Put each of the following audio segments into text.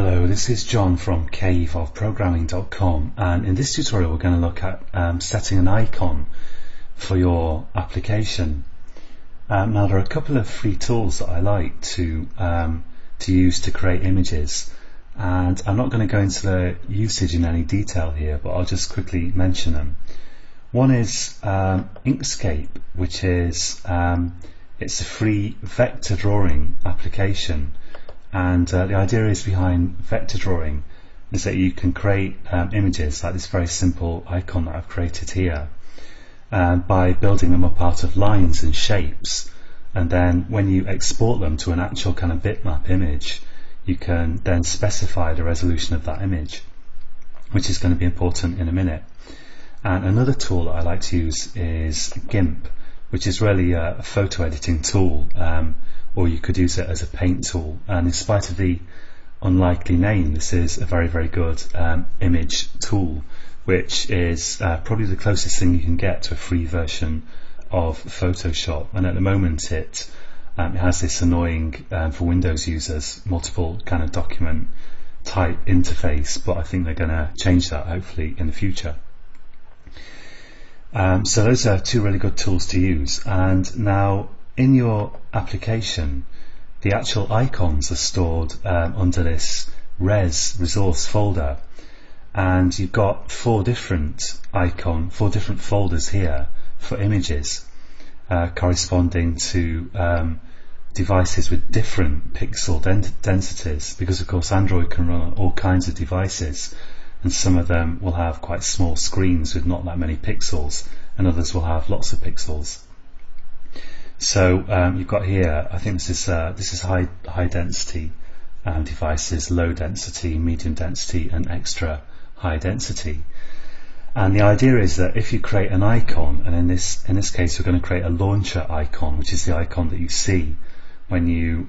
Hello, this is John from kevolveprogramming.com, and in this tutorial we're going to look at setting an icon for your application. Now there are a couple of free tools that I like to use to create images, and I'm not going to go into the usage in any detail here, but I'll just quickly mention them. One is Inkscape, which is it's a free vector drawing application. And the idea is behind vector drawing is that you can create images like this very simple icon that I've created here by building them up out of lines and shapes, and then when you export them to an actual kind of bitmap image, you can then specify the resolution of that image, which is going to be important in a minute. And another tool that I like to use is GIMP, which is really a photo editing tool, or you could use it as a paint tool, and in spite of the unlikely name, this is a very, very good image tool, which is probably the closest thing you can get to a free version of Photoshop. And at the moment it has this annoying, for Windows users, multiple kind of document type interface, but I think they're going to change that hopefully in the future. So those are two really good tools to use. And now in your application, the actual icons are stored under this resource folder, and you've got four different folders here for images corresponding to devices with different pixel densities, because of course Android can run on all kinds of devices, and some of them will have quite small screens with not that many pixels, and others will have lots of pixels. So you've got here, I think this is high density devices, low density, medium density, and extra high density. And the idea is that if you create an icon, and in this case we're going to create a launcher icon, which is the icon that you see when you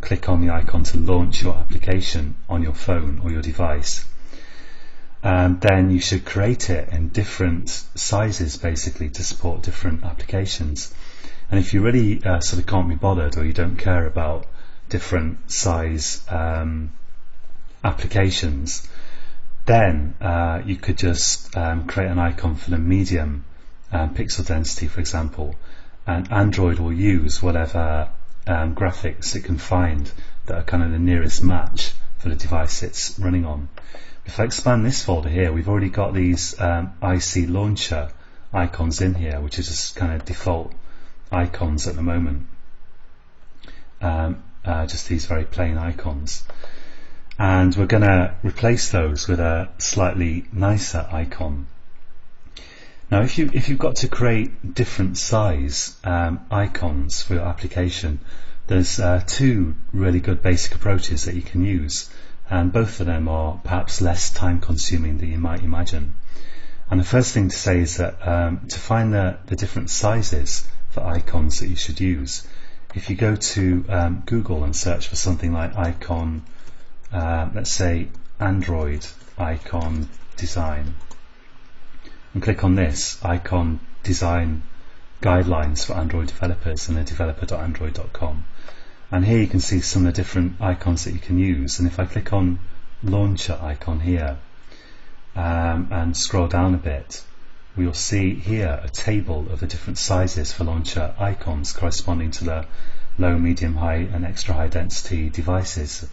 click on the icon to launch your application on your phone or your device. Then you should create it in different sizes, basically, to support different applications. And if you really sort of can't be bothered, or you don't care about different size applications, then you could just create an icon for the medium pixel density, for example, and Android will use whatever graphics it can find that are kind of the nearest match for the device it's running on. If I expand this folder here, we've already got these IC launcher icons in here, which is just kind of default icons at the moment, just these very plain icons, and we're going to replace those with a slightly nicer icon. Now if you've got to create different size icons for your application, there's two really good basic approaches that you can use, and both of them are perhaps less time consuming than you might imagine. And the first thing to say is that to find the different sizes for icons that you should use, if you go to Google and search for something like icon, let's say Android icon design, and click on this icon design guidelines for Android developers in the developer.android.com, and here you can see some of the different icons that you can use. And if I click on launcher icon here and scroll down a bit, we'll see here a table of the different sizes for launcher icons corresponding to the low, medium, high and extra high density devices.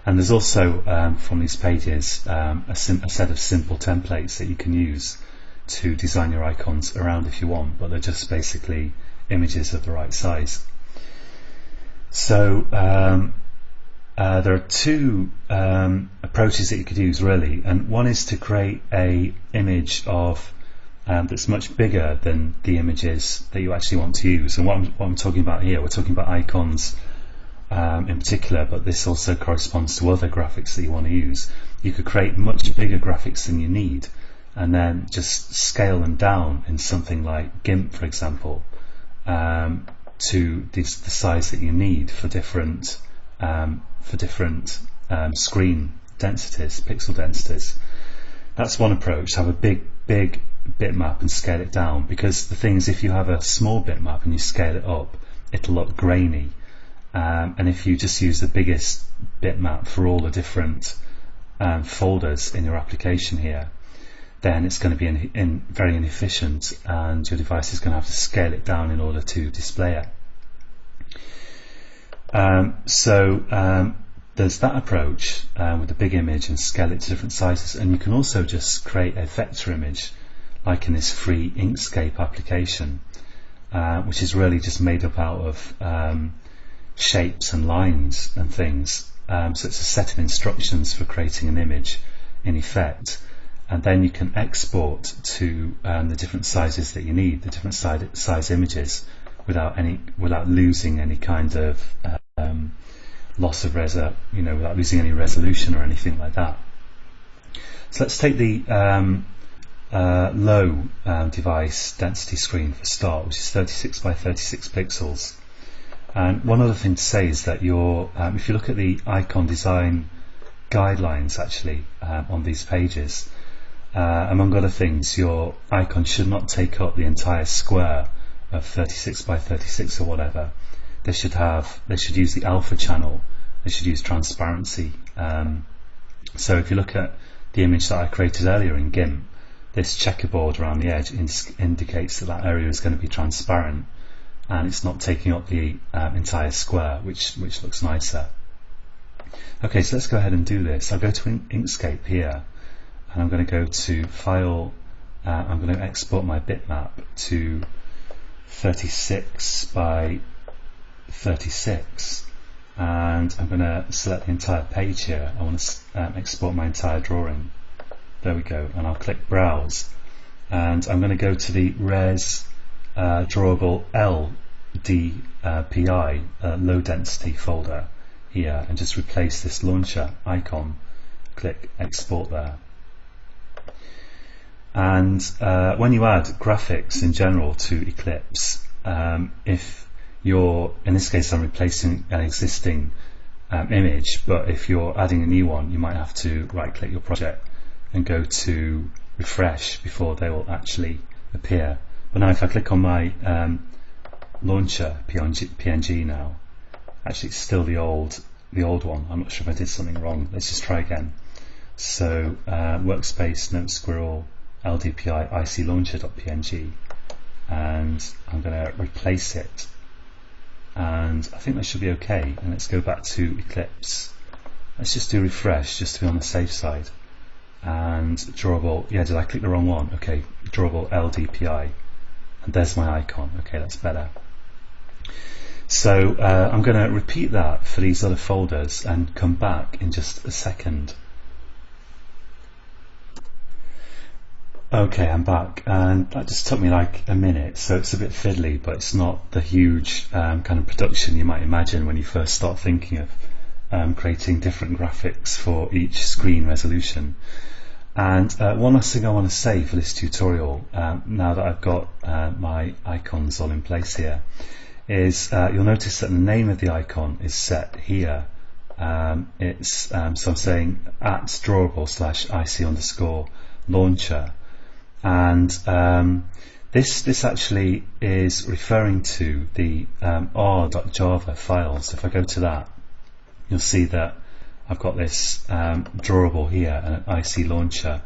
And there's also from these pages a set of simple templates that you can use to design your icons around if you want, but they're just basically images of the right size. So there are two approaches that you could use really, and one is to create a image of that's much bigger than the images that you actually want to use. And what I'm talking about here, we're talking about icons in particular, but this also corresponds to other graphics that you want to use. You could create much bigger graphics than you need, and then just scale them down in something like GIMP, for example, to the size that you need for different screen densities, pixel densities. That's one approach, to have a big bitmap and scale it down, because the thing is, if you have a small bitmap and you scale it up, it'll look grainy, and if you just use the biggest bitmap for all the different folders in your application here, then it's going to be very inefficient, and your device is going to have to scale it down in order to display it. There's that approach with a big image and scale it to different sizes, and you can also just create a vector image like in this free Inkscape application, which is really just made up out of shapes and lines and things. So it's a set of instructions for creating an image in effect, and then you can export to the different sizes that you need, the different size images, without losing any kind of loss of without losing any resolution or anything like that. So let's take the low device density screen for start, which is 36 by 36 pixels. And one other thing to say is that if you look at the icon design guidelines actually on these pages, among other things, your icon should not take up the entire square of 36 by 36 or whatever. They should use the alpha channel. They should use transparency. So if you look at the image that I created earlier in GIMP, this checkerboard around the edge indicates that area is going to be transparent, and it's not taking up the entire square, which looks nicer. Okay, so let's go ahead and do this. I'll go to Inkscape here, and I'm going to go to File. I'm going to export my bitmap to 36 by 36, and I'm going to select the entire page here. I want to export my entire drawing. There we go, and I'll click Browse, and I'm going to go to the Res Drawable LDPI low density folder here, and just replace this launcher icon. Click Export there. And when you add graphics in general to Eclipse, if you're, in this case I'm replacing an existing image, but if you're adding a new one, you might have to right click your project and go to refresh before they will actually appear. But now if I click on my launcher PNG now, actually it's still the old one. I'm not sure if I did something wrong. Let's just try again. So workspace note squirrel LDPI IC launcher.png, and I'm going to replace it, and I think that should be okay. And let's go back to Eclipse. Let's just do refresh just to be on the safe side. And drawable, yeah, did I click the wrong one? Okay, drawable LDPI, and there's my icon. Okay, that's better. So I'm going to repeat that for these other folders and come back in just a second. Okay, I'm back, and that just took me like a minute, so it's a bit fiddly, but it's not the huge kind of production you might imagine when you first start thinking of creating different graphics for each screen resolution. And one last thing I want to say for this tutorial, now that I've got my icons all in place here, is you'll notice that the name of the icon is set here. So I'm saying @drawable/IC_launcher. And this actually is referring to the r.java file. So if I go to that, you'll see that I've got this drawable here and an IC launcher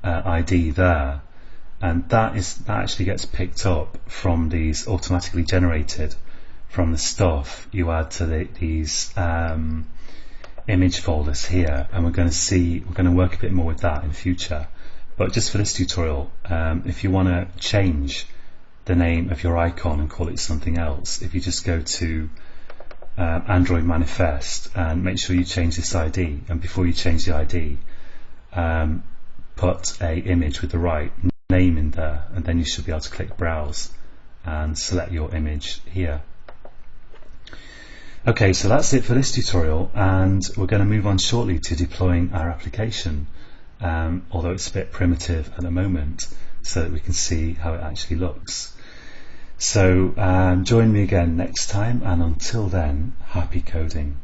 ID there, and that actually gets picked up from these automatically generated from the stuff you add to these image folders here, and we're going to work a bit more with that in future. But just for this tutorial, if you want to change the name of your icon and call it something else, if you just go to Android Manifest and make sure you change this ID, and before you change the ID, put a image with the right name in there, and then you should be able to click Browse and select your image here. Okay, so that's it for this tutorial, and we're going to move on shortly to deploying our application, although it's a bit primitive at the moment, so that we can see how it actually looks. So join me again next time, and until then, happy coding.